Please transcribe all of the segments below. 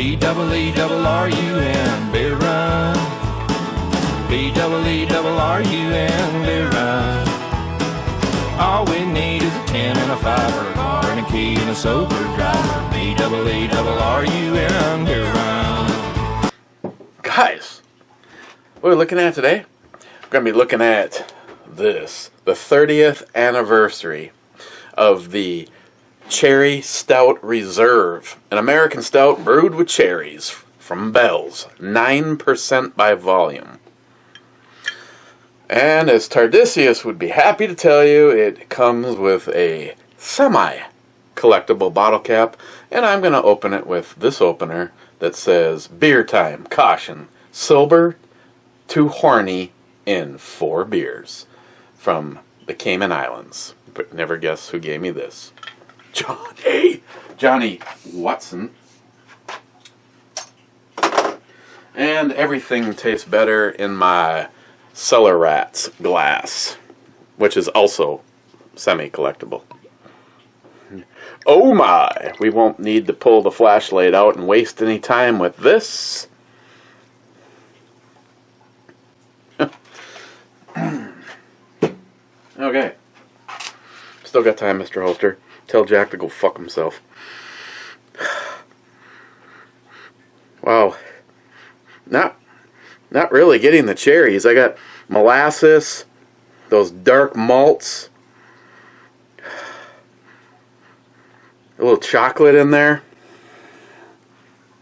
BEERUN, beer run. BEERUN, beer run. All we need is a 10 and a 5 or a car and a key and a sober driver. BEERUN, beer run. Guys, what are we looking at today? We're going to be looking at this, the 30th anniversary of the Cherry Stout Reserve, an American stout brewed with cherries from Bell's, 9% by volume. And as Tardisius would be happy to tell you, it comes with a semi-collectible bottle cap, and I'm going to open it with this opener that says, "Beer time, caution, sober to horny in 4 beers," from the Cayman Islands. But never guess who gave me this. Johnny Watson. And everything tastes better in my Cellar Rats glass, which is also semi-collectible. Oh my! We won't need to pull the flashlight out and waste any time with this. Okay. Still got time, Mr. Holster. Tell Jack to go fuck himself. Wow. Not really getting the cherries. I got molasses, those dark malts, a little chocolate in there.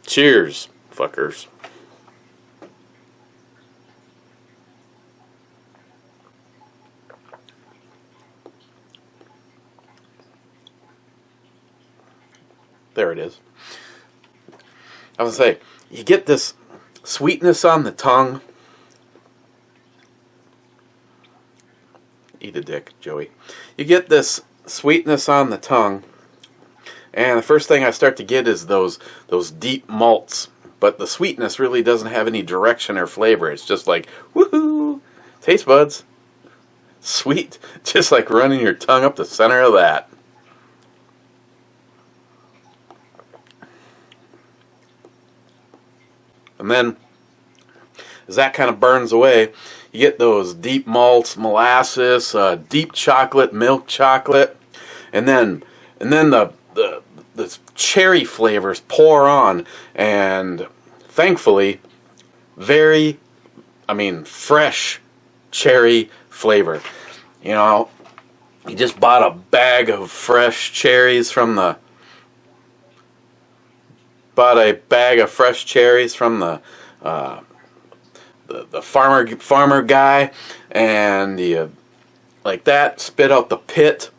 Cheers, fuckers. There it is. I was going to say, you get this sweetness on the tongue. Eat a dick, Joey. You get this sweetness on the tongue, and the first thing I start to get is those deep malts. But the sweetness really doesn't have any direction or flavor. It's just like, woohoo! Taste buds. Sweet. Just like running your tongue up the center of that. And then, as that kind of burns away, you get those deep malts, molasses, deep chocolate, milk chocolate, and then the cherry flavors pour on, and thankfully, fresh cherry flavor. You know, you just bought a bag of fresh cherries from the farmer guy, and you like that spit out the pit.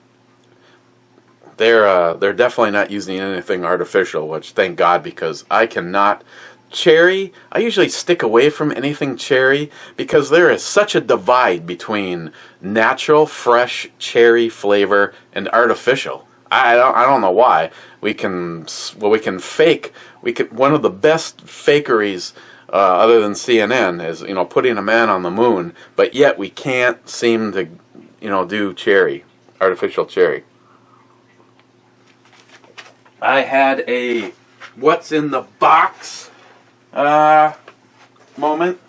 They're definitely not using anything artificial, which thank God, because I cannot cherry. I usually stick away from anything cherry because there is such a divide between natural fresh cherry flavor and artificial. I don't know why. We can fake. One of the best fakeries, other than CNN, is putting a man on the moon. But yet we can't seem to do artificial cherry. I had a what's in the box moment.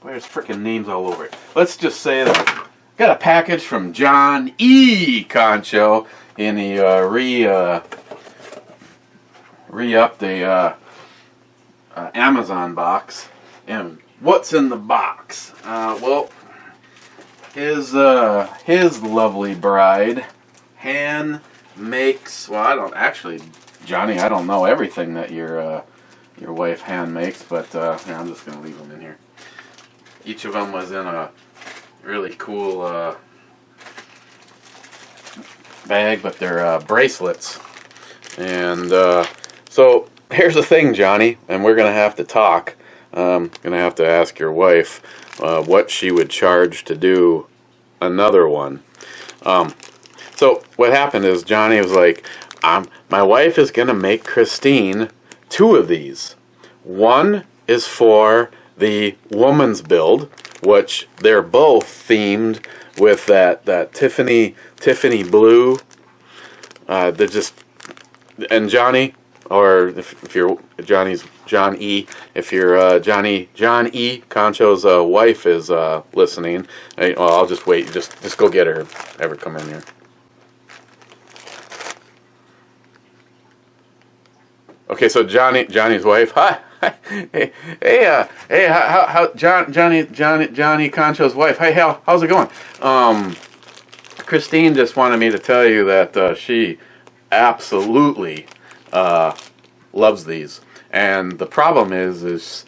There's freaking names all over it. Let's just say that. Got a package from John E. Concho, and he re-upped the Amazon box. And what's in the box? Well, his lovely bride hand makes. Well, Johnny, I don't know everything that your wife hand makes, but I'm just gonna leave them in here. Each of them was in a really cool bag, but they're bracelets. And so here's the thing, Johnny, and we're gonna have to talk. Gonna have to ask your wife what she would charge to do another one. So what happened is Johnny was like, my wife is gonna make Christine 2 of these. One is for the woman's build, which they're both themed with that Tiffany blue. They're just and Johnny, or if you're John E. If you're John E. Concho's wife is listening, well, I'll just wait. Just go get her. Ever come in here? Okay, so Johnny's wife. Hi. Hey, how Johnny Concho's wife. Hey, how's it going? Christine just wanted me to tell you that she absolutely loves these, and the problem is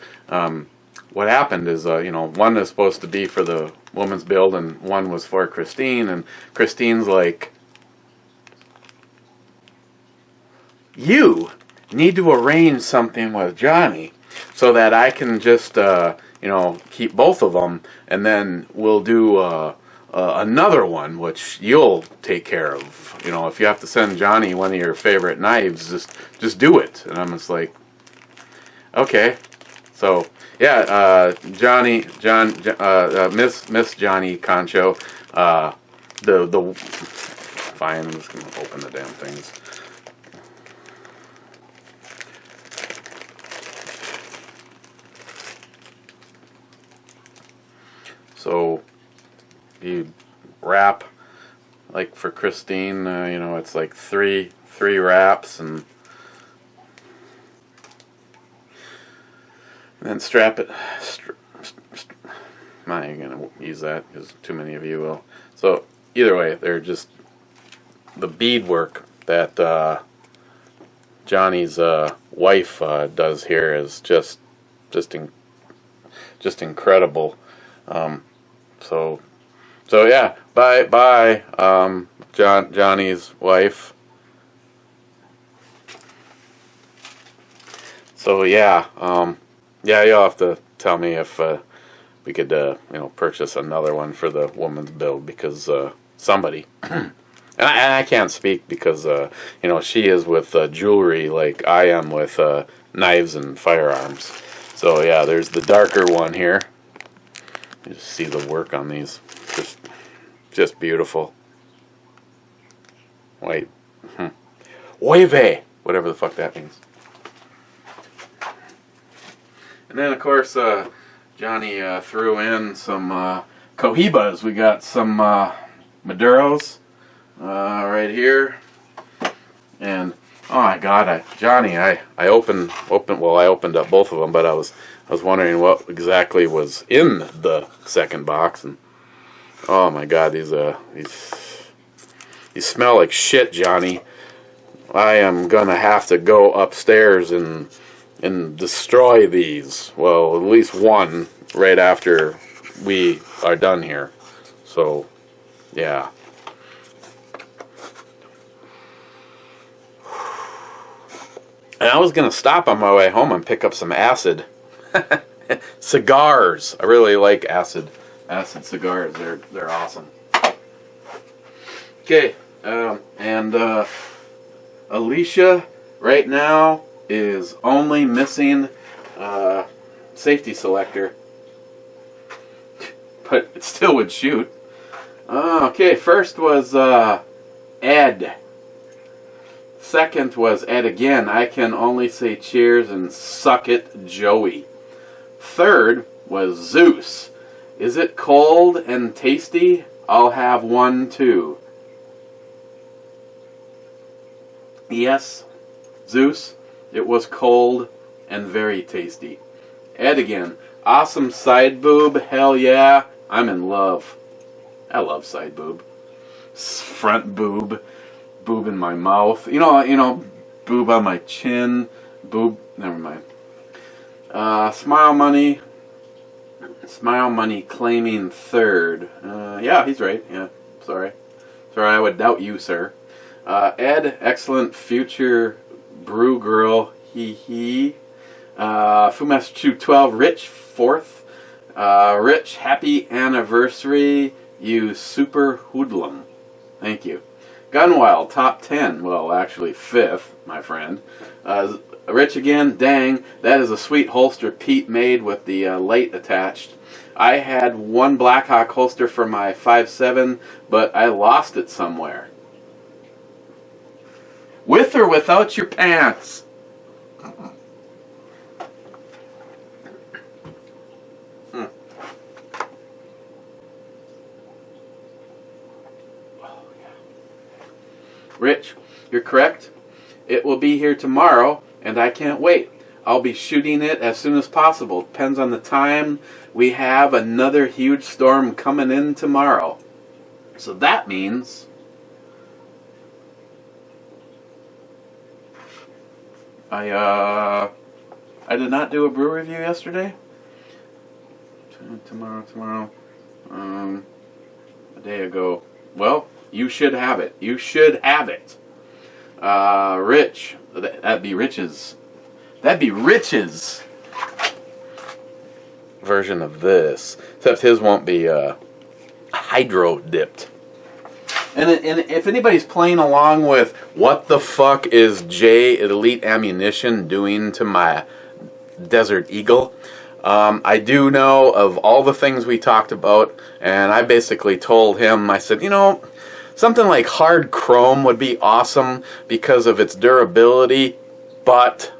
what happened is one is supposed to be for the woman's build, and one was for Christine, and Christine's like, you need to arrange something with Johnny so that I can just keep both of them, and then we'll do another one which you'll take care of. If you have to send Johnny one of your favorite knives, just do it. And I'm just like, okay. So yeah, Miss Johnny Concho, fine. I'm just gonna open the damn things. So you wrap, like for Christine, it's like three wraps, and then strap it. I'm not even gonna use that because too many of you will. So either way, they're just the beadwork that Johnny's wife does here is just incredible. So yeah, bye, Johnny's wife. So yeah, you'll have to tell me if we could, purchase another one for the woman's build, because somebody, and I can't speak because she is with jewelry like I am with knives and firearms. So yeah, there's the darker one here. You just see the work on these. Just beautiful. Wait. Wave, whatever the fuck that means. And then, of course, Johnny threw in some Cohibas. We got some Maduros right here. And, oh my God, I opened up both of them, but I was wondering what exactly was in the second box, and oh my God, these smell like shit, Johnny. I am gonna have to go upstairs and destroy these. Well, at least one right after we are done here. So, yeah. And I was gonna stop on my way home and pick up some acid. Cigars. I really like acid cigars. They're awesome. Okay, and Alicia right now is only missing safety selector, but it still would shoot. Okay, first was Ed. Second was Ed again. I can only say cheers and suck it, Joey. Third was Zeus. Is it cold and tasty? I'll have one too. Yes, Zeus, it was cold and very tasty. Ed again. Awesome side boob. Hell yeah. I'm in love. I love side boob. Front boob. Boob in my mouth. You know, boob on my chin. Boob. Never mind. Smile Money claiming third. Yeah, he's right. Yeah, sorry, I would doubt you, sir. Ed, excellent future brew girl. He. Fumaster 12, Rich, fourth. Rich, happy anniversary, you super hoodlum. Thank you. Gunwild, top 10. Well, actually, 5th, my friend. Rich again, dang, that is a sweet holster Pete made with the light attached. I had one Blackhawk holster for my 5.7, but I lost it somewhere. With or without your pants? Rich, you're correct. It will be here tomorrow, and I can't wait. I'll be shooting it as soon as possible. Depends on the time. We have another huge storm coming in tomorrow. So that means I did not do a brew review yesterday. Tomorrow. A day ago. Well, you should have it. You should have it. Rich. That'd be Rich's version of this. Except his won't be hydro dipped. And if anybody's playing along with what the fuck is J Elite Ammunition doing to my Desert Eagle, I do know of all the things we talked about, and I basically told him, I said, something like hard chrome would be awesome because of its durability, but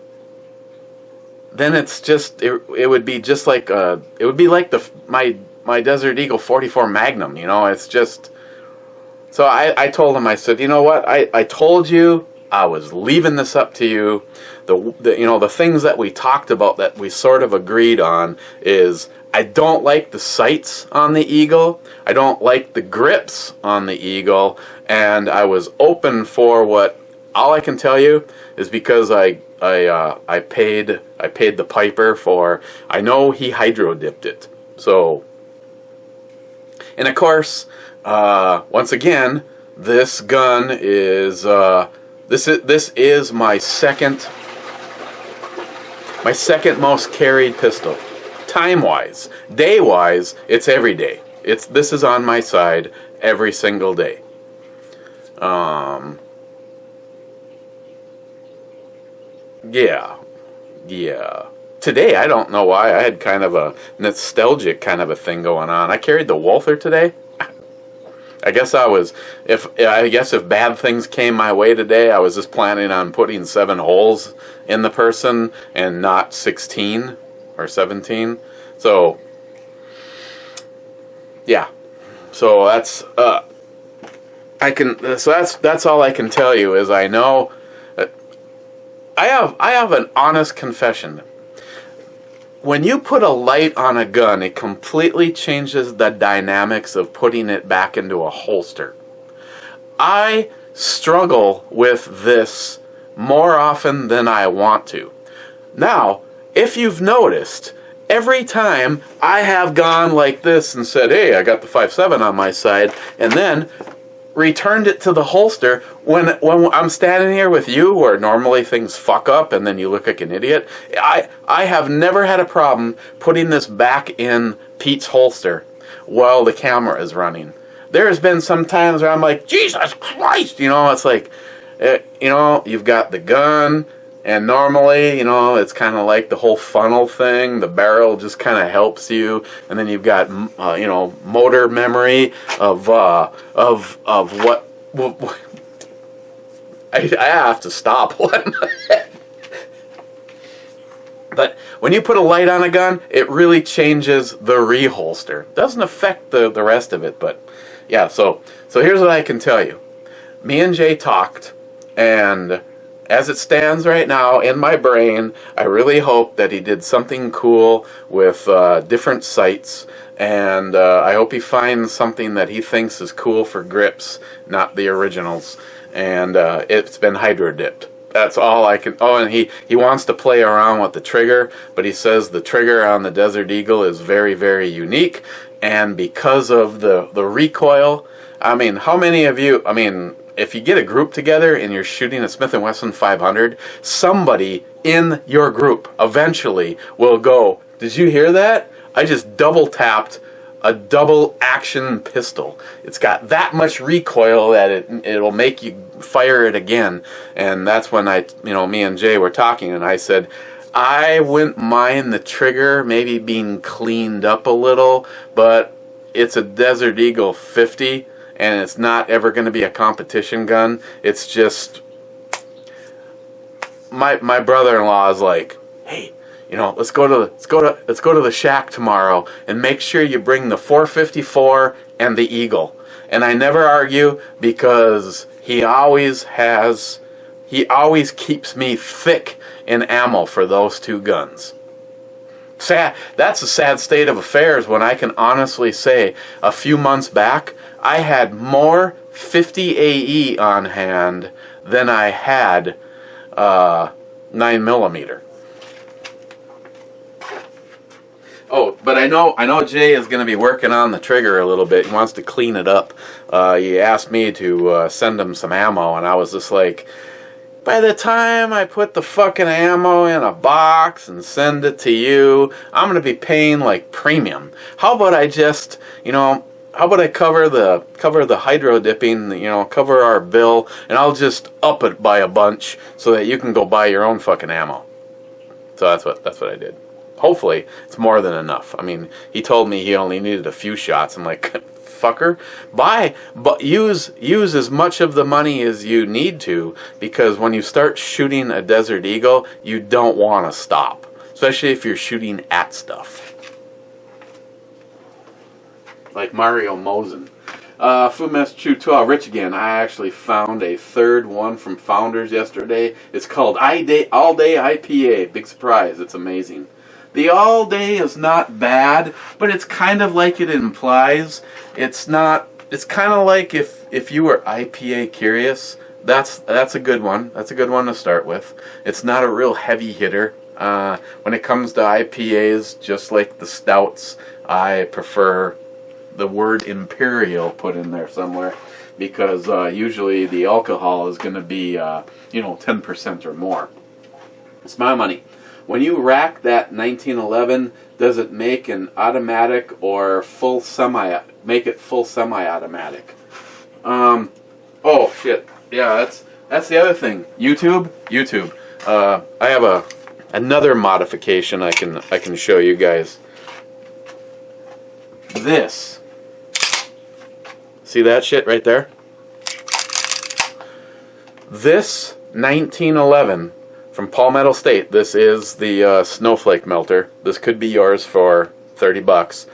then it's just, it would be just like, it would be like my Desert Eagle 44 Magnum, it's just, so I told him, I said, you know what, I told you I was leaving this up to you. The things that we talked about that we sort of agreed on is I don't like the sights on the Eagle. I don't like the grips on the Eagle, and I was open for what. All I can tell you is because I paid the piper for. I know he hydro dipped it. So, and of course, once again, this gun is this is my second most carried pistol. Time-wise, day-wise, it's every day. This is on my side every single day. Yeah. Today, I don't know why, I had kind of a nostalgic kind of a thing going on. I carried the Walther today. I guess if bad things came my way today, I was just planning on putting 7 holes in the person and not 16 or 17. So yeah. So that's that's all I can tell you is I know I have an honest confession. When you put a light on a gun, it completely changes the dynamics of putting it back into a holster. I struggle with this more often than I want to. Now, if you've noticed, every time I have gone like this and said, hey, I got the 5.7 on my side, and then returned it to the holster, when I'm standing here with you where normally things fuck up and then you look like an idiot, I have never had a problem putting this back in Pete's holster while the camera is running. There has been some times where I'm like, Jesus Christ, it's like, you've got the gun, and normally, it's kind of like the whole funnel thing. The barrel just kind of helps you, and then you've got, motor memory of what I have to stop. But when you put a light on a gun, it really changes the reholster. Doesn't affect the rest of it, but yeah. So here's what I can tell you. Me and Jay talked, and as it stands right now in my brain, I really hope that he did something cool with different sights, and I hope he finds something that he thinks is cool for grips, not the originals. And it's been hydro dipped. That's all I can. Oh, and he wants to play around with the trigger, but he says the trigger on the Desert Eagle is very, very unique, and because of the recoil, I mean, how many of you, if you get a group together and you're shooting a Smith & Wesson 500, somebody in your group eventually will go, did you hear that? I just double tapped a double action pistol. It's got that much recoil that it'll make you fire it again. And that's when me and Jay were talking, and I said, I wouldn't mind the trigger maybe being cleaned up a little, but it's a Desert Eagle 50, and it's not ever going to be a competition gun. It's just, my brother-in-law is like, hey, let's go to the shack tomorrow and make sure you bring the 454 and the Eagle. And I never argue because he always keeps me thick in ammo for those two guns. Sad. That's a sad state of affairs when I can honestly say a few months back I had more 50 AE on hand than I had 9mm. Oh, but I know Jay is going to be working on the trigger a little bit. He wants to clean it up. He asked me to send him some ammo, and I was just like, by the time I put the fucking ammo in a box and send it to you, I'm going to be paying like premium. How about I just, how about I cover the hydro dipping, cover our bill, and I'll just up it by a bunch so that you can go buy your own fucking ammo. So that's what I did. Hopefully, it's more than enough. I mean, he told me he only needed a few shots. I'm like, fucker, but use as much of the money as you need to, because when you start shooting a Desert Eagle, you don't want to stop, especially if you're shooting at stuff. Like Mario Mosen. Food Master Chew 12, Rich again. I actually found a third one from Founders yesterday. It's called All Day IPA. Big surprise. It's amazing. The all day is not bad, but it's kind of like it implies. It's kind of like if you were IPA curious, that's a good one. That's a good one to start with. It's not a real heavy hitter. When it comes to IPAs, just like the stouts, I prefer the word imperial put in there somewhere, because usually the alcohol is going to be 10% or more. It's my money. When you rack that 1911, does it make an automatic or full semi-automatic? Oh shit! Yeah, that's the other thing. YouTube. I have another modification I can show you guys. This. See that shit right there? This 1911. From Palmetto State, this is the Snowflake Melter. This could be yours for $30.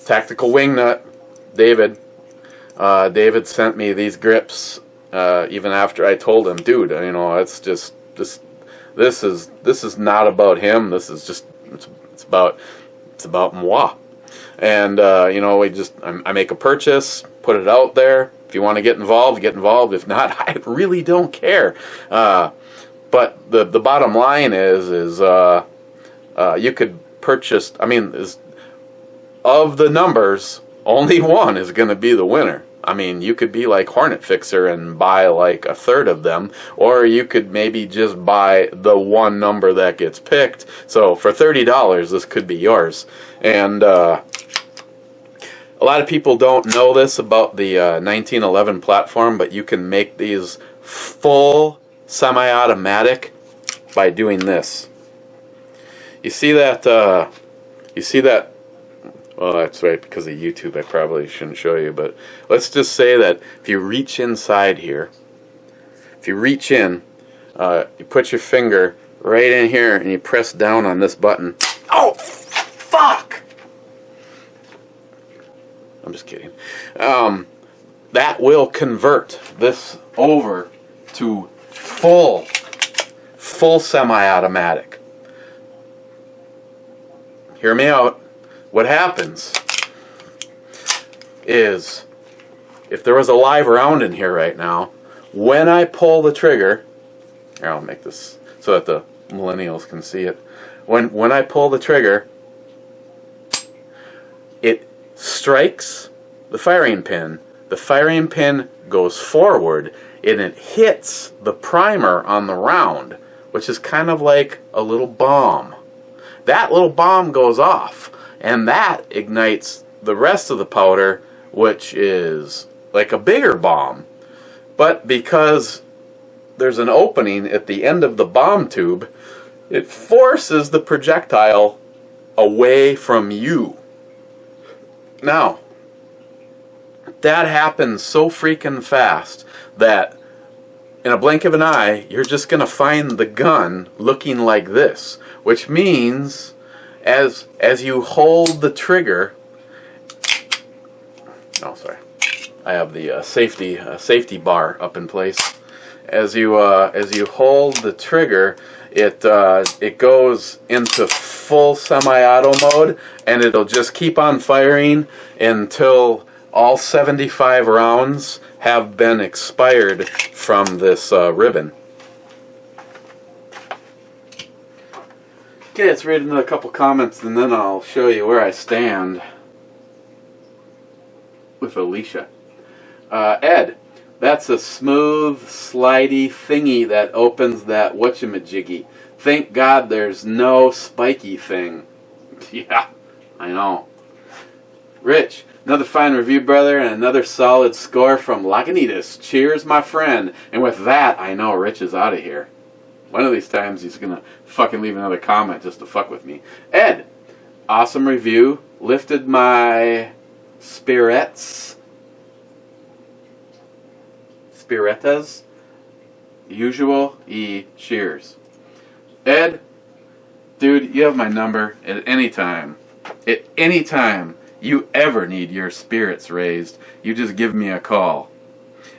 Tactical Wingnut, David. David sent me these grips even after I told him, dude, it's just this is not about him. This is just it's about moi. And I make a purchase, put it out there. If you want to get involved, get involved. If not, I really don't care. But the bottom line is you could purchase. Of the numbers, only one is going to be the winner. I mean, you could be like Hornet Fixer and buy like a third of them, or you could maybe just buy the one number that gets picked. So for $30, this could be yours. And a lot of people don't know this about the 1911 platform, but you can make these full semi-automatic by doing this. You see that? Well, that's right, because of YouTube I probably shouldn't show you, but let's just say that if you reach inside here, you put your finger right in here and you press down on this button. Oh, fuck! I'm just kidding. That will convert this over to full semi-automatic. Hear me out. What happens is, if there was a live round in here right now, when I pull the trigger, here, I'll make this so that the millennials can see it. When I pull the trigger, it strikes the firing pin. The firing pin goes forward, and it hits the primer on the round, which is kind of like a little bomb. That little bomb goes off, and that ignites the rest of the powder, which is like a bigger bomb. But because there's an opening at the end of the bomb tube, it forces the projectile away from you. Now, that happens so freaking fast that in a blink of an eye, you're just going to find the gun looking like this, which means as you hold the trigger, oh sorry, I have the safety bar up in place. As you hold the trigger, it goes into full semi-auto mode, and it'll just keep on firing until all 75 rounds have been expired from this ribbon. Okay, let's read another couple comments, and then I'll show you where I stand with Alicia. Ed, that's a smooth, slidey thingy that opens that whatchamajiggy. Thank God there's no spiky thing. Yeah, I know. Rich, another fine review, brother, and another solid score from Lagunitas. Cheers, my friend. And with that, I know Rich is out of here. One of these times he's going to fucking leave another comment just to fuck with me. Ed, awesome review. Lifted my spirits. Spiretas. Usual. Cheers. Ed, dude, you have my number at any time. At any time you ever need your spirits raised, you just give me a call.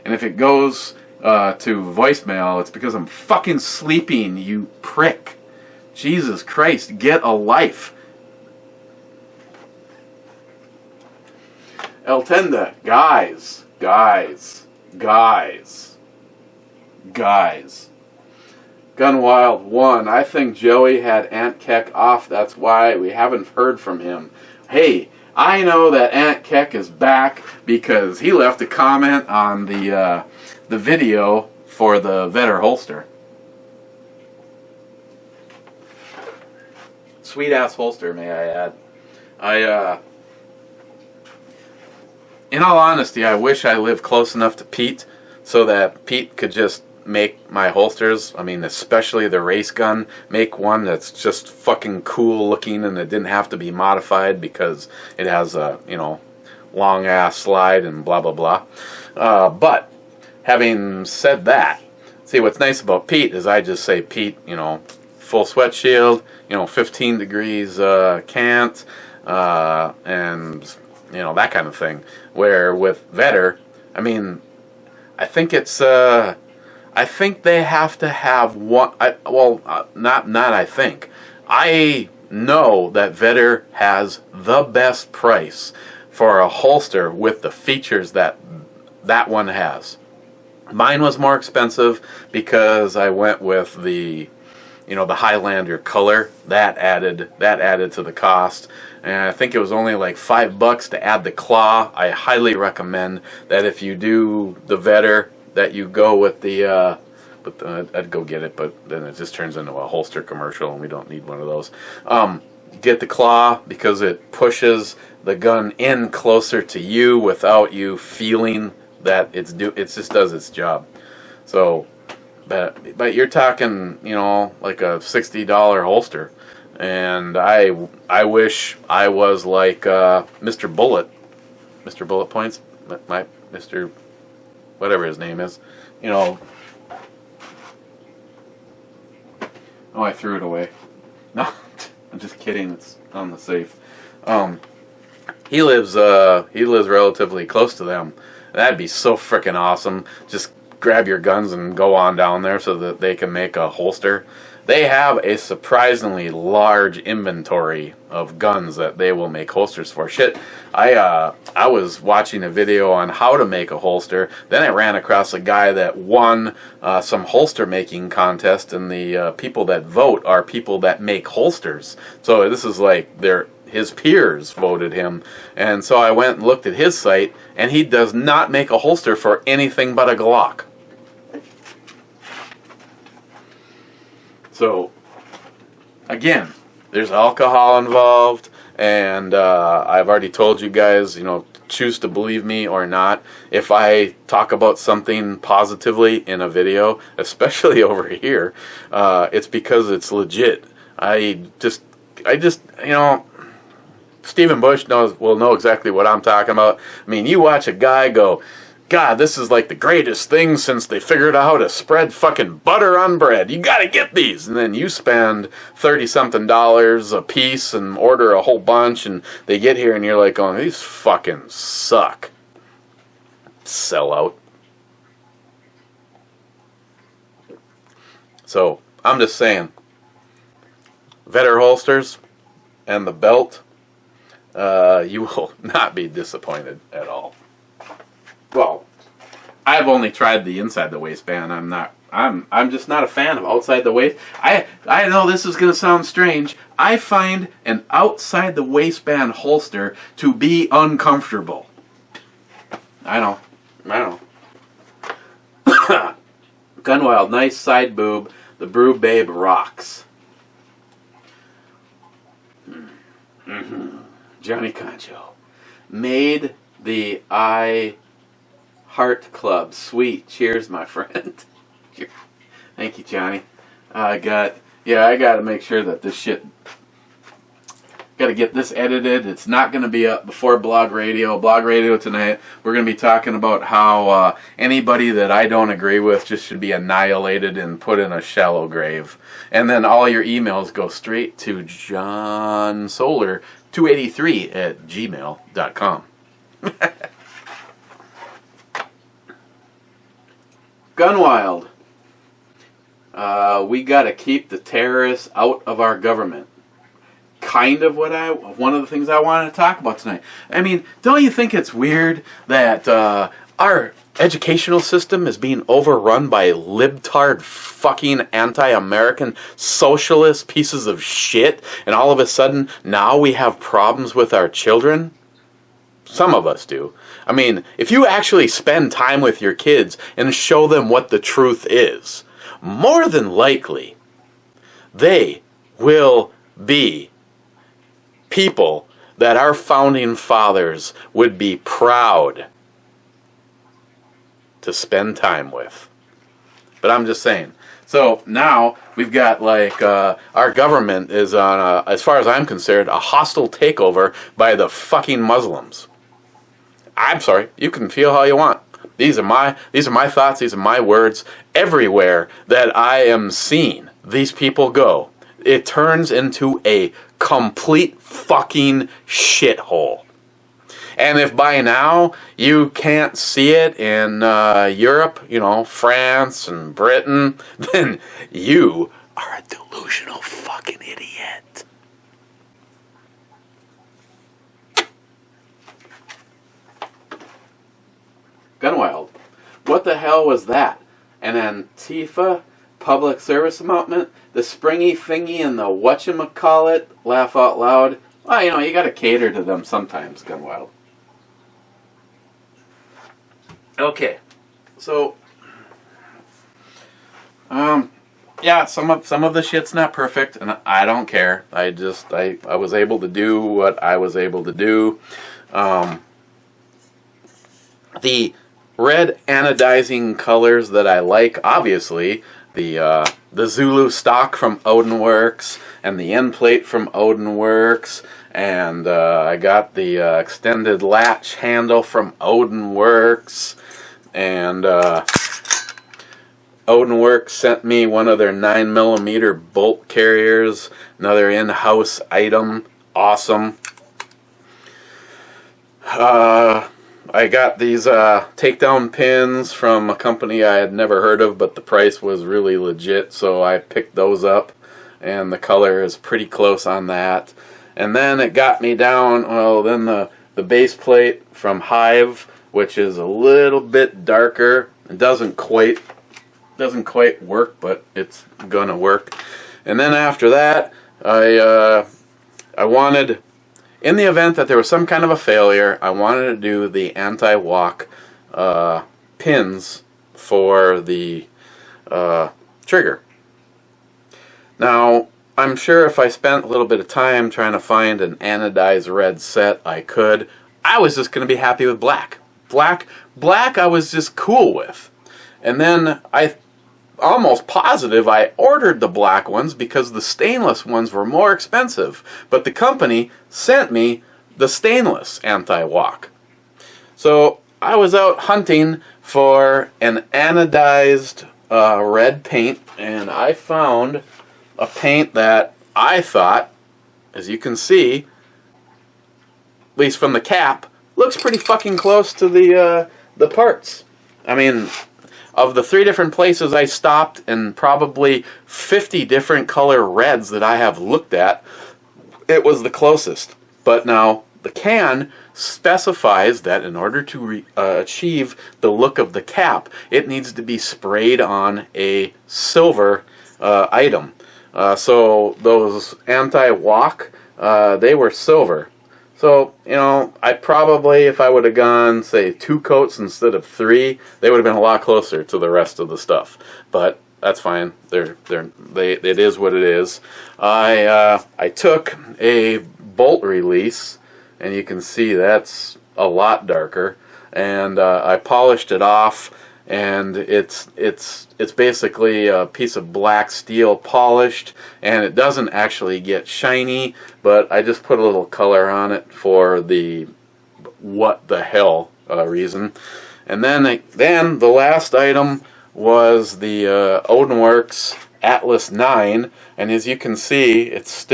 And if it goes to voicemail, it's because I'm fucking sleeping, you prick. Jesus Christ, get a life. El Tenda, guys. Gunwild 1, I think Joey had Aunt Keck off, that's why we haven't heard from him. Hey, I know that Aunt Keck is back because he left a comment on the video for the Vetter holster. Sweet ass holster, may I add. In all honesty, I wish I lived close enough to Pete so that Pete could just make my holsters, I mean especially the race gun, make one that's just fucking cool looking and it didn't have to be modified because it has a, long ass slide and blah blah blah. But having said that, see what's nice about Pete is I just say Pete, full sweat shield, 15 degrees cant, and that kind of thing. Where with Vetter, I mean, I think it's I think they have to have one. Not I think. I know that Vetter has the best price for a holster with the features that one has. Mine was more expensive because I went with the Highlander color. That added to the cost. And I think it was only like $5 to add the claw. I highly recommend that if you do the Vetter, that you go with the, I'd go get it, but then it just turns into a holster commercial, and we don't need one of those. Get the claw because it pushes the gun in closer to you without you feeling that it just does its job. So, but you're talking, like a $60 holster. And I wish I was like Mr. Bullet Points, my Mr. whatever his name is, Oh, I threw it away. No, I'm just kidding. It's on the safe. He lives relatively close to them. That'd be so freaking awesome. Just grab your guns and go on down there so that they can make a holster. They have a surprisingly large inventory of guns that they will make holsters for. Shit, I was watching a video on how to make a holster. Then I ran across a guy that won some holster making contest, and the people that vote are people that make holsters. So this is like his peers voted him. And so I went and looked at his site, and he does not make a holster for anything but a Glock. So, again, there's alcohol involved, and I've already told you guys, choose to believe me or not. If I talk about something positively in a video, especially over here, it's because it's legit. I just, Stephen Bush will know exactly what I'm talking about. I mean, you watch a guy go God, this is like the greatest thing since they figured out how to spread fucking butter on bread. You gotta get these. And then you spend $30-something a piece and order a whole bunch, and they get here and you're like, oh, these fucking suck. Sellout. So, I'm just saying, Vetter holsters and the belt, you will not be disappointed at all. Well, I've only tried the inside the waistband. I'm just not a fan of outside the waist. I know this is going to sound strange. I find an outside the waistband holster to be uncomfortable. I know. Gunwild, nice side boob. The Brew Babe rocks. Johnny Concho. Made the I Heart Club. Sweet. Cheers, my friend. Thank you, Johnny. I got to make sure that this shit, got to get this edited. It's not going to be up before Blog Radio. Blog Radio tonight, we're going to be talking about how anybody that I don't agree with just should be annihilated and put in a shallow grave. And then all your emails go straight to johnsolar283@gmail.com. Gunwild. We got to keep the terrorists out of our government. Kind of one of the things I wanted to talk about tonight. I mean, don't you think it's weird that our educational system is being overrun by libtard fucking anti-American socialist pieces of shit, and all of a sudden now we have problems with our children? Some of us do. I mean, if you actually spend time with your kids and show them what the truth is, more than likely, they will be people that our founding fathers would be proud to spend time with. But I'm just saying. So now we've got like our government is on, as far as I'm concerned, a hostile takeover by the fucking Muslims. I'm sorry. You can feel how you want. These are my thoughts. These are my words. Everywhere that I am seeing these people go, it turns into a complete fucking shithole. And if by now you can't see it in Europe, France and Britain, then you are a delusional fucking idiot. Gunwild. What the hell was that? An Antifa public service announcement? The springy thingy and the whatchamacallit? Laugh out loud? Well, you gotta cater to them sometimes, Gunwild. Okay. So, yeah, some of the shit's not perfect, and I don't care. I was able to do what I was able to do. The red anodizing colors that I like, obviously, the Zulu stock from Odinworks and the end plate from Odinworks, and I got the extended latch handle from Odinworks, and Odinworks sent me one of their 9mm bolt carriers, another in-house item, awesome. I got these takedown pins from a company I had never heard of, but the price was really legit, so I picked those up, and the color is pretty close on that. And then it got me down, then the base plate from Hive, which is a little bit darker. It doesn't quite work, but it's gonna work. And then after that, I wanted, in the event that there was some kind of a failure, I wanted to do the anti-walk pins for the trigger. Now, I'm sure if I spent a little bit of time trying to find an anodized red set, I could. I was just going to be happy with black. Black I was just cool with. And then I almost positive I ordered the black ones because the stainless ones were more expensive. But the company sent me the stainless anti-walk. So I was out hunting for an anodized red paint, and I found a paint that I thought, as you can see, at least from the cap, looks pretty fucking close to the parts. I mean, of the 3 different places I stopped and probably 50 different color reds that I have looked at, it was the closest. But now, the can specifies that in order to achieve the look of the cap, it needs to be sprayed on a silver item. So those anti-walk, they were silver. So, you know, I probably, if I would have gone, say, 2 coats instead of 3, they would have been a lot closer to the rest of the stuff. But that's fine. It is what it is. I took a bolt release, and you can see that's a lot darker. And I polished it off, and it's basically a piece of black steel polished, and it doesn't actually get shiny, but I just put a little color on it for the what the hell reason. And then the last item was the Odinworks Atlas 9, and as you can see, it's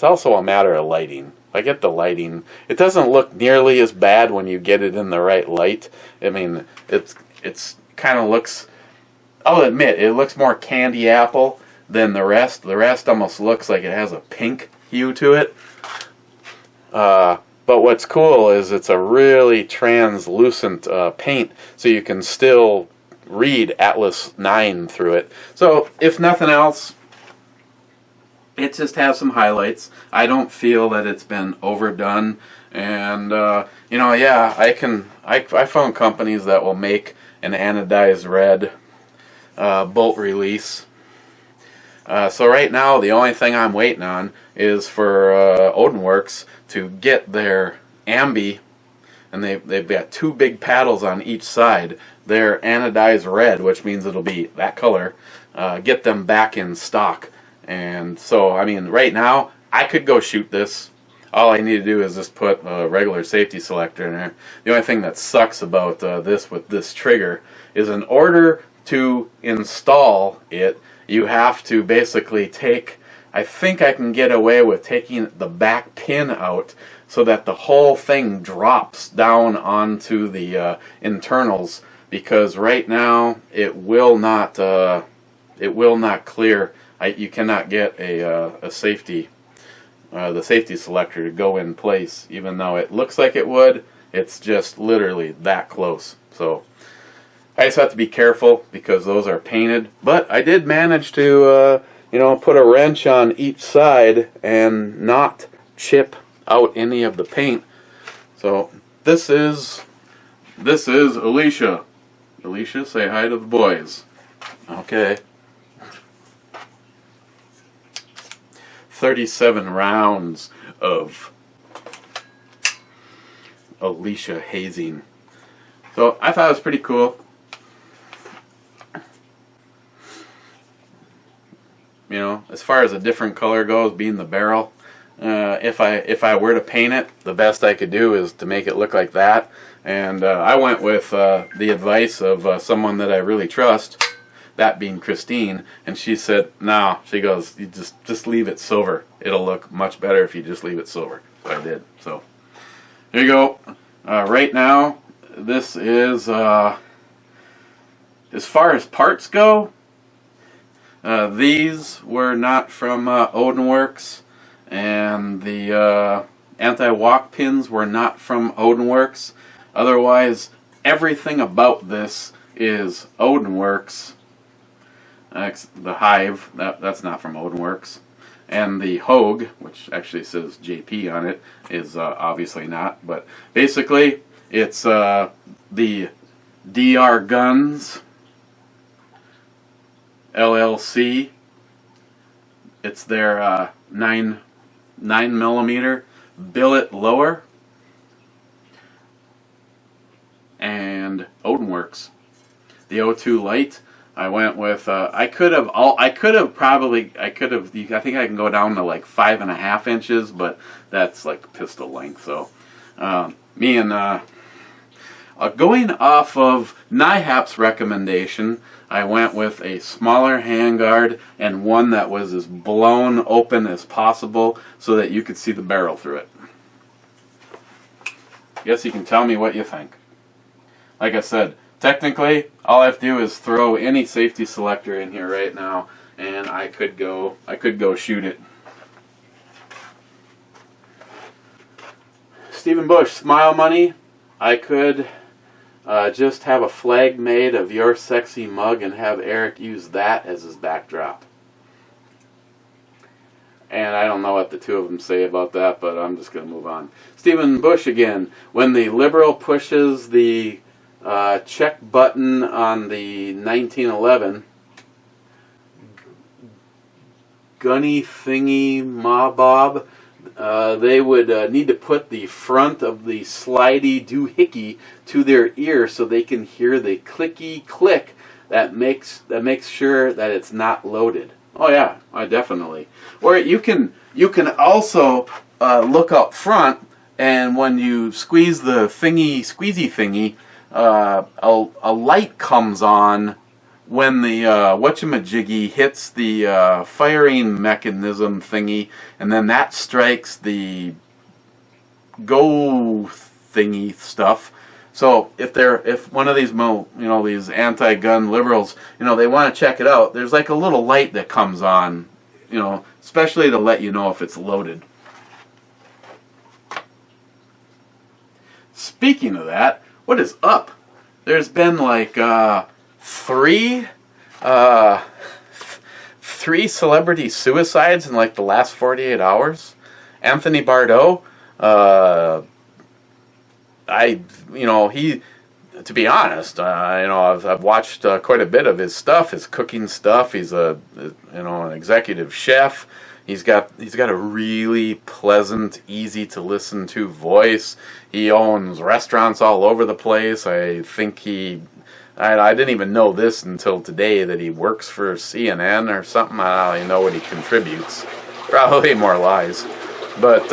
also a matter of lighting. I get the lighting. It doesn't look nearly as bad when you get it in the right light. I mean, it's kind of looks, I'll admit, it looks more candy apple than the rest. The rest almost looks like it has a pink hue to it. But what's cool is it's a really translucent paint, so you can still read Atlas 9 through it. So, if nothing else, it just has some highlights. I don't feel that it's been overdone, and you know, yeah, I found companies that will make an anodized red bolt release. So right now, the only thing I'm waiting on is for Odinworks to get their ambi, and they've got 2 big paddles on each side. They're anodized red, which means it'll be that color. Get them back in stock. And so, I mean, right now, I could go shoot this. All I need to do is just put a regular safety selector in there. The only thing that sucks about this with this trigger is in order to install it, you have to basically take, I think I can get away with taking the back pin out so that the whole thing drops down onto the internals, because right now it will not clear. You cannot get a safety, the safety selector to go in place, even though it looks like it would. It's just literally that close. So I just have to be careful because those are painted. But I did manage to, you know, put a wrench on each side and not chip out any of the paint. So this is Alicia. Alicia, say hi to the boys. Okay. 37 rounds of Alicia hazing. So I thought it was pretty cool. You know, as far as a different color goes, being the barrel, if I were to paint it, the best I could do is to make it look like that. And I went with the advice of someone that I really trust, that being Christine, and she said, no, she goes, you just leave it silver. It'll look much better if you just leave it silver. So I did. So there you go. Right now, this is, as far as parts go, these were not from Odinworks, and the anti-walk pins were not from Odinworks. Otherwise, everything about this is Odinworks. The Hive, that's not from Odinworks. And the Hogue, which actually says JP on it, is obviously not. But basically, it's the DR Guns LLC. It's their 9mm billet lower, and Odinworks. The O2 light, I went with. I think I can go down to like 5.5 inches, but that's like pistol length. So me and Going off of NIHAP's recommendation, I went with a smaller handguard and one that was as blown open as possible so that you could see the barrel through it. Guess you can tell me what you think. Like I said, technically, all I have to do is throw any safety selector in here right now, and I could go shoot it. Stephen Bush, Smile Money. I could just have a flag made of your sexy mug and have Eric use that as his backdrop. And I don't know what the two of them say about that, but I'm just going to move on. Stephen Bush again. When the liberal pushes the check button on the 1911 gunny thingy ma bob, they would need to put the front of the slidey doohickey to their ear so they can hear the clicky click that makes sure that it's not loaded. Oh yeah, definitely. Or you can also look up front, and when you squeeze the squeezy thingy, a light comes on when the whatchamajiggy hits the firing mechanism thingy, and then that strikes the go thingy stuff. So if one of these these anti-gun liberals, they want to check it out, there's like a little light that comes on, especially to let you know if it's loaded. Speaking of that, what is up? There's been like three celebrity suicides in like the last 48 hours. Anthony Bardot, he, to be honest, I've watched quite a bit of his stuff, his cooking stuff. He's an executive chef. He's got a really pleasant, easy to listen to voice. He owns restaurants all over the place. I think I didn't even know this until today, that he works for CNN or something. I don't even know what he contributes. Probably more lies. But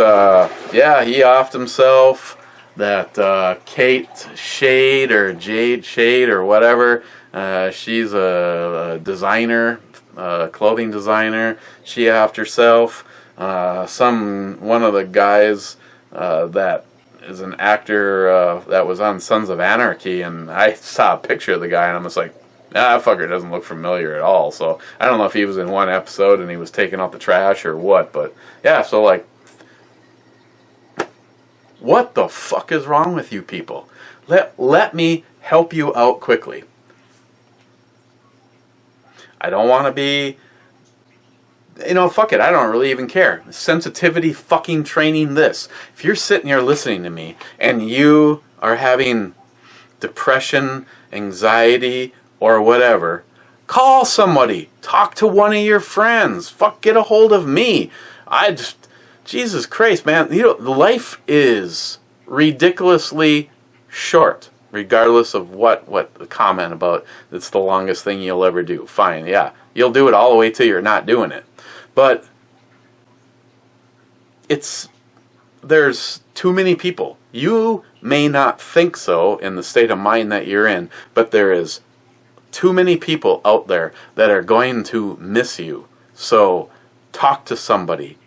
yeah, he offed himself. That Kate Shade or Jade Shade or whatever, she's a designer, clothing designer. She offed herself. One of the guys that is an actor that was on Sons of Anarchy, and I saw a picture of the guy and I'm just like, that fucker doesn't look familiar at all. So I don't know if he was in one episode and he was taking out the trash or what, but yeah, so like, what the fuck is wrong with you people? Let me help you out quickly. I don't want to be, fuck it, I don't really even care. Sensitivity fucking training this. If you're sitting here listening to me and you are having depression, anxiety, or whatever, call somebody. Talk to one of your friends. Get a hold of me. Jesus Christ, man, life is ridiculously short, regardless of what the comment about it's the longest thing you'll ever do. Fine, yeah, you'll do it all the way till you're not doing it. But there's too many people. You may not think so in the state of mind that you're in, but there is too many people out there that are going to miss you. So talk to somebody.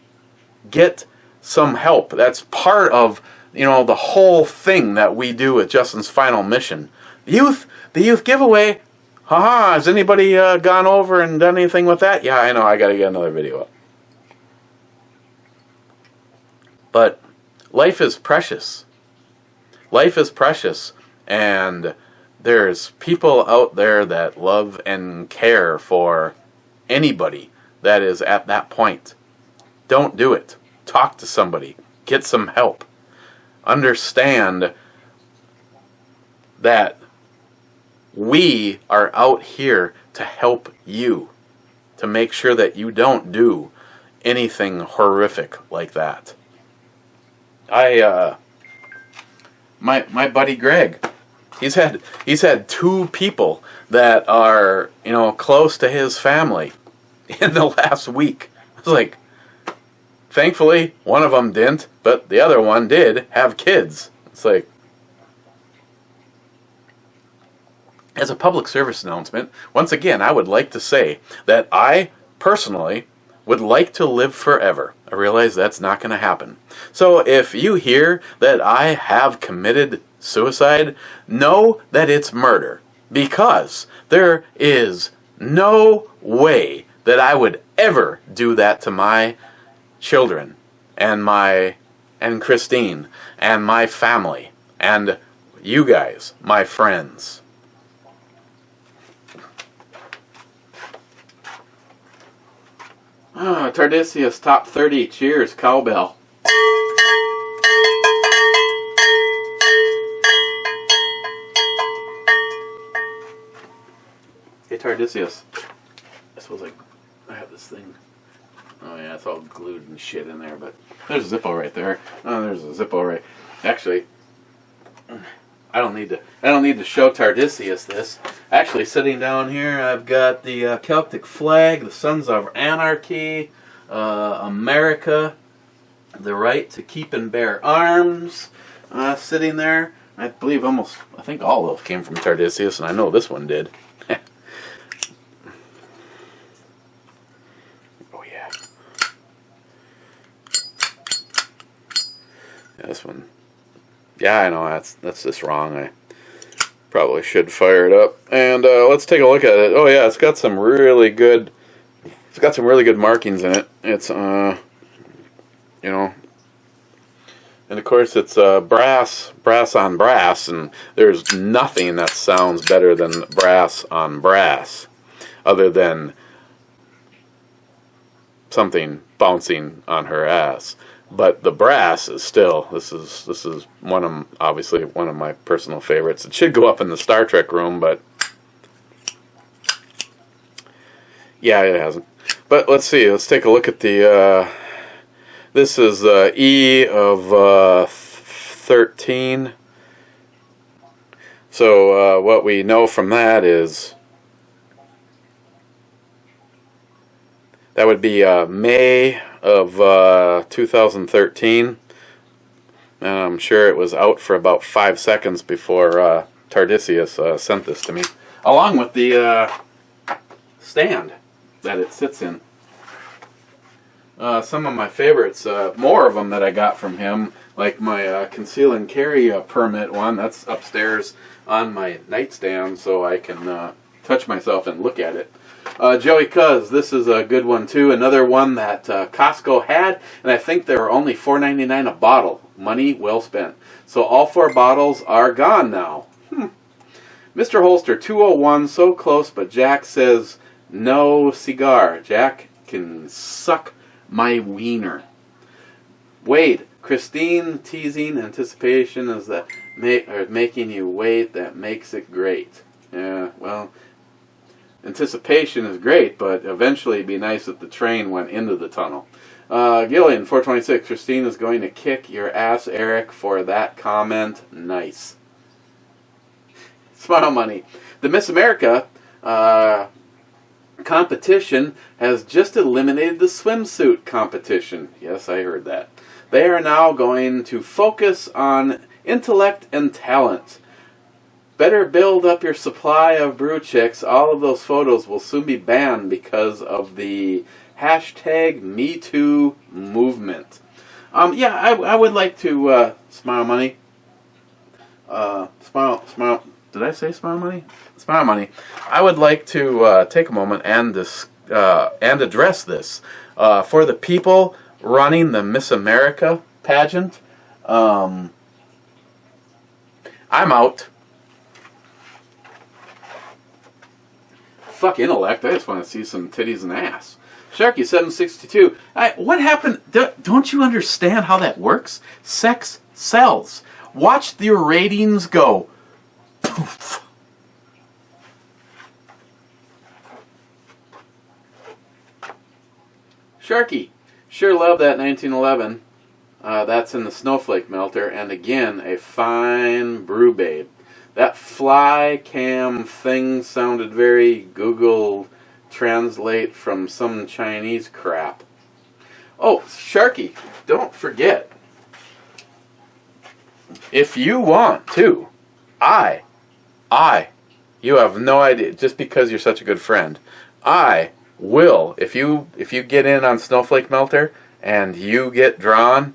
Get some help. That's part of, the whole thing that we do with Justin's Final Mission. The youth giveaway. Haha, has anybody gone over and done anything with that? Yeah, I know, I gotta get another video up. But life is precious. Life is precious, and there's people out there that love and care for anybody that is at that point. Don't do it. Talk to somebody. Get some help. Understand that we are out here to help you, to make sure that you don't do anything horrific like that. My buddy Greg, he's had two people that are close to his family in the last week. I was like, thankfully, one of them didn't, but the other one did have kids. It's like, as a public service announcement, once again, I would like to say that I personally would like to live forever. I realize that's not going to happen. So if you hear that I have committed suicide, know that it's murder. Because there is no way that I would ever do that to my children and Christine and my family and you guys, my friends. Tardisius top 30. Cheers, cowbell. Hey, Tardisius. I suppose I have this thing. Oh yeah, it's all glued and shit in there, but there's a Zippo right there. Oh, there's a Zippo right. Actually, I don't need to show Tardisius this. Actually, sitting down here, I've got the Celtic flag, the Sons of Anarchy, America, the right to keep and bear arms, sitting there. I think all of those came from Tardisius, and I know this one did. Oh yeah. Yeah, this one. Yeah, I know that's just wrong. I probably should fire it up. And let's take a look at it. Oh yeah, it's got some really good markings in it. It's and of course it's brass on brass, and there's nothing that sounds better than brass on brass, other than something bouncing on her ass. But the brass is still, this is obviously one of my personal favorites. It should go up in the Star Trek room, but yeah, it hasn't. But let's see, let's take a look at the, this is E of 13. So what we know from that is, that would be May of 2013. And I'm sure it was out for about 5 seconds before Tardisius sent this to me, along with the stand that it sits in. Some of my favorites, more of them that I got from him, like my conceal and carry permit one, that's upstairs on my nightstand so I can touch myself and look at it. Joey Cuz, this is a good one too. Another one that Costco had, and I think they were only $4.99 a bottle. Money well spent. So all 4 bottles are gone now. Mr. Holster 201, so close, but Jack says no cigar. Jack can suck my wiener. Wade, Christine teasing anticipation is that making you wait that makes it great. Yeah, well, anticipation is great, but eventually it'd be nice if the train went into the tunnel. Gillian, 426, Christine is going to kick your ass, Eric, for that comment. Nice. Smile money. The Miss America competition has just eliminated the swimsuit competition. Yes, I heard that. They are now going to focus on intellect and talent. Better build up your supply of brew chicks. All of those photos will soon be banned because of the hashtag #MeToo movement. Yeah, I would like to, Smile Money. Smile. Did I say Smile Money? Smile Money. I would like to take a moment and address this for the people running the Miss America pageant. I'm out. Fuck intellect. I just want to see some titties and ass. Sharky 762. What happened? Don't you understand how that works? Sex sells. Watch your ratings go. Poof. Sharky. Sure love that 1911. That's in the Snowflake Melter. And again, a fine brew babe. That fly cam thing sounded very Google Translate from some Chinese crap. Oh, Sharky, don't forget. If you want to, You have no idea, just because you're such a good friend. I will, if you get in on Snowflake Melter and you get drawn,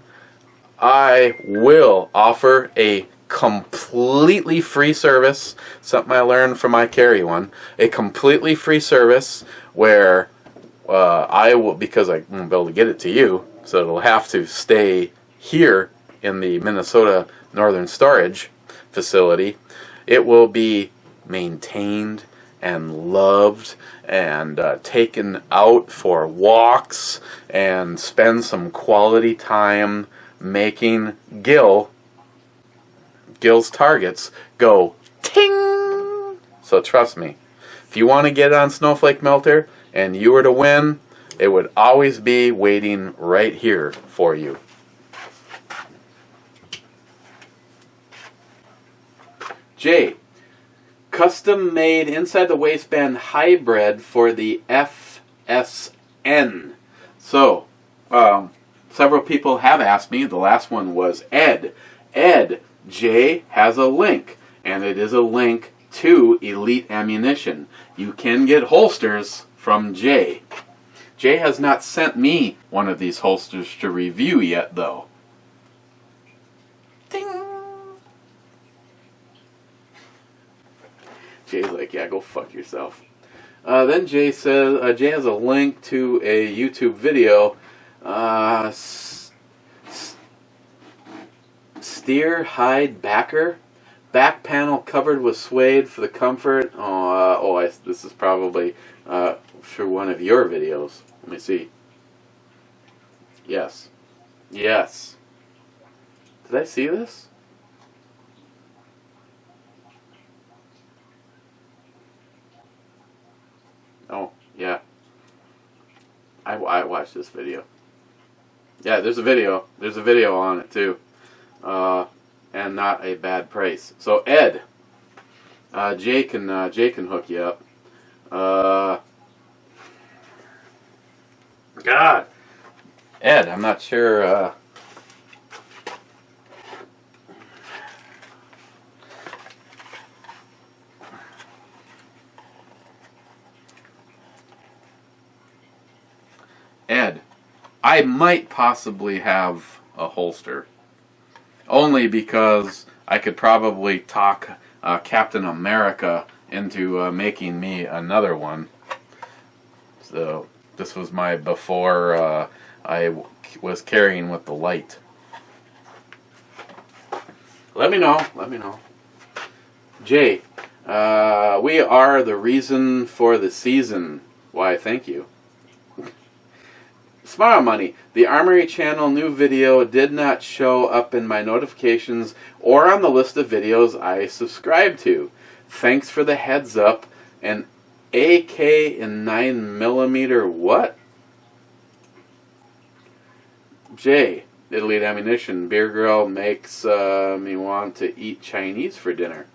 I will offer a completely free service, something I learned from my carry one, a completely free service where I will, because I won't be able to get it to you, so it'll have to stay here in the Minnesota Northern Storage facility. It will be maintained and loved and taken out for walks and spend some quality time making Gil's targets go ting. So trust me, if you want to get on Snowflake Melter and you were to win, it would always be waiting right here for you. Jay, custom made inside the waistband hybrid for the FSN. So, several people have asked me. The last one was Ed. Ed, Jay has a link, and it is a link to Elite Ammunition. You can get holsters from Jay. Jay has not sent me one of these holsters to review yet, though. Ding! Jay's like, yeah, go fuck yourself. Then Jay says, Jay has a link to a YouTube video. Steer hide backer. Back panel covered with suede for the comfort. This is probably for one of your videos. Let me see. Yes. Yes. Did I see this? Oh, yeah. I watched this video. Yeah, there's a video. There's a video on it, too. And not a bad price. So, Ed, Jay can hook you up. God. Ed, I'm not sure, Ed, I might possibly have a holster. Only because I could probably talk Captain America into making me another one. So this was my before I was carrying with the light. Let me know. Let me know. Jay, we are the reason for the season. Why, thank you. Smile Money. The Armory Channel new video did not show up in my notifications or on the list of videos I subscribe to. Thanks for the heads up. An AK in 9mm what? Jay, Elite Ammunition. Beer Girl makes me want to eat Chinese for dinner.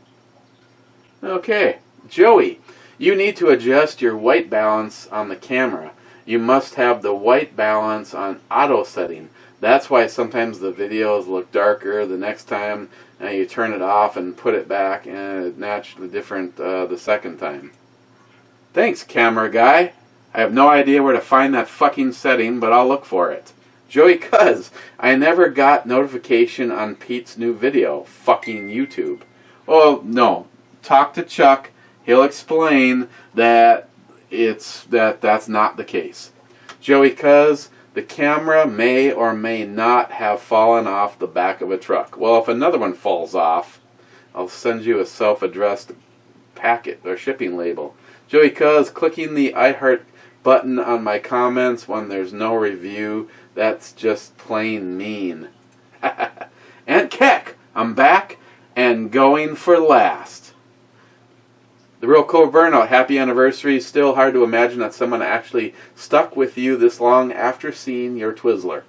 Okay. Joey, you need to adjust your white balance on the camera. You must have the white balance on auto setting. That's why sometimes the videos look darker. The next time you turn it off and put it back, and it's naturally different the second time. Thanks, camera guy. I have no idea where to find that fucking setting, but I'll look for it. Joey Cuz, I never got notification on Pete's new video. Fucking YouTube. Oh, no. Talk to Chuck. He'll explain that that's not the case. Joey Cuz, the camera may or may not have fallen off the back of a truck. Well, if another one falls off, I'll send you a self-addressed packet or shipping label. Joey Cuz, clicking the I Heart button on my comments when there's no review, that's just plain mean. Aunt Keck, I'm back and going for last. The Real Cold Burnout, happy anniversary. Still hard to imagine that someone actually stuck with you this long after seeing your Twizzler.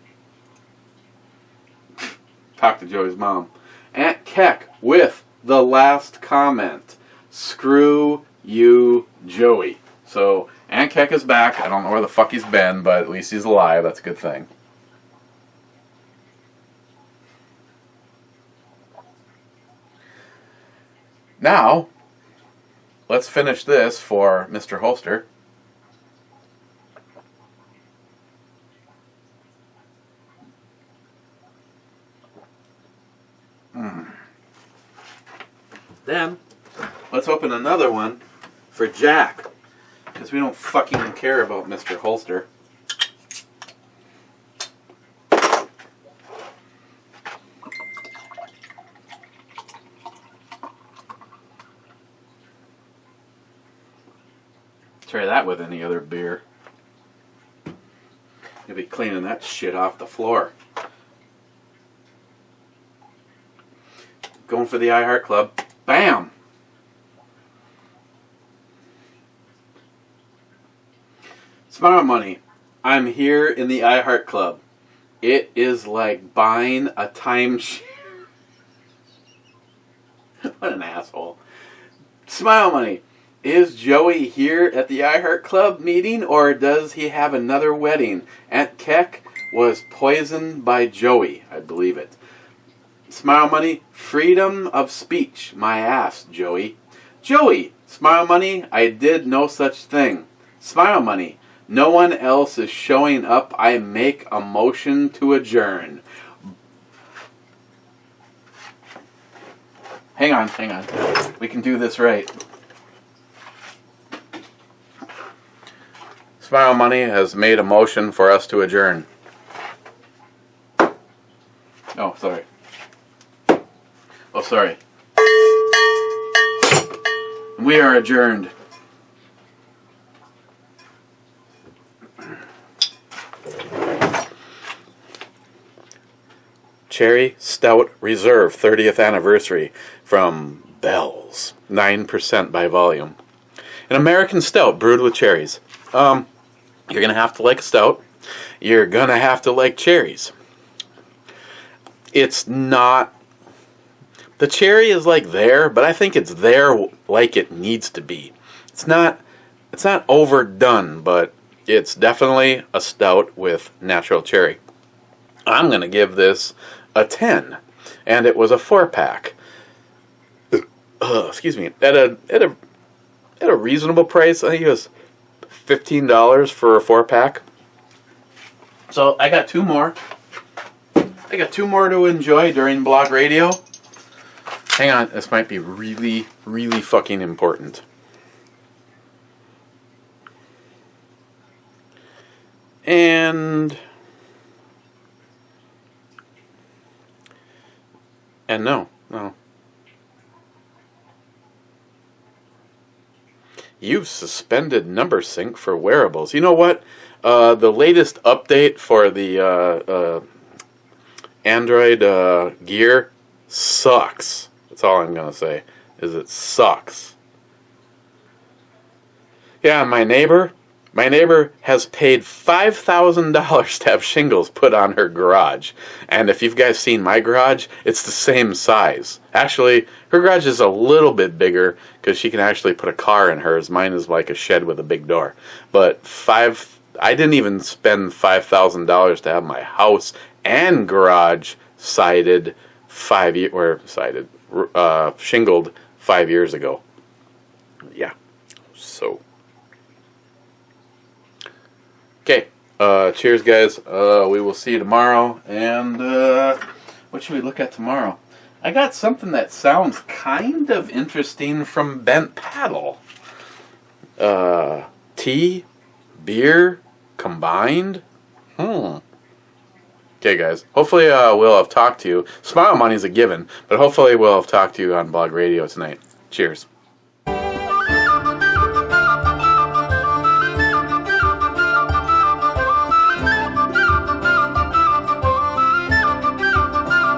Talk to Joey's mom. Aunt Keck with the last comment. Screw you, Joey. So, Aunt Keck is back. I don't know where the fuck he's been, but at least he's alive. That's a good thing. Now, let's finish this for Mr. Holster. Then, let's open another one for Jack, because we don't fucking care about Mr. Holster. Try that with any other beer. You'll be cleaning that shit off the floor. Going for the iHeart Club. Bam! Smile Money. I'm here in the iHeart Club. It is like buying a timeshare. What an asshole. Smile Money. Is Joey here at the iHeart Club meeting, or does he have another wedding? Aunt Keck was poisoned by Joey. I believe it. Smile Money, freedom of speech. My ass, Joey. Joey, Smile Money, I did no such thing. Smile Money, no one else is showing up. I make a motion to adjourn. Hang on. We can do this right. Smile Money has made a motion for us to adjourn. Oh, sorry. Oh, sorry. We are adjourned. Cherry Stout Reserve 30th anniversary from Bell's. 9% by volume. An American stout brewed with cherries. You're going to have to like a stout. You're going to have to like cherries. It's not... The cherry is like there, but I think it's there like it needs to be. It's not overdone, but it's definitely a stout with natural cherry. I'm going to give this a 10, and it was a 4-pack. Excuse me. At a reasonable price. I think it was $15 for a 4-pack. So I got two more. I got two more to enjoy during blog radio. Hang on, this might be really, really fucking important. And no. You've suspended number sync for wearables. You know what? The latest update for the Android Gear sucks. That's all I'm going to say, is it sucks. Yeah, my neighbor has paid $5,000 to have shingles put on her garage. And if you guys seen my garage, it's the same size. Actually, her garage is a little bit bigger because she can actually put a car in hers. Mine is like a shed with a big door. But I didn't even spend $5,000 to have my house and garage shingled 5 years ago. Yeah. So. Okay. Cheers, guys. We will see you tomorrow. And what should we look at tomorrow? I got something that sounds kind of interesting from Bent Paddle. Tea, beer, combined. Okay, guys. Hopefully we'll have talked to you. Smile Money's a given, but hopefully we'll have talked to you on Blog Radio tonight. Cheers.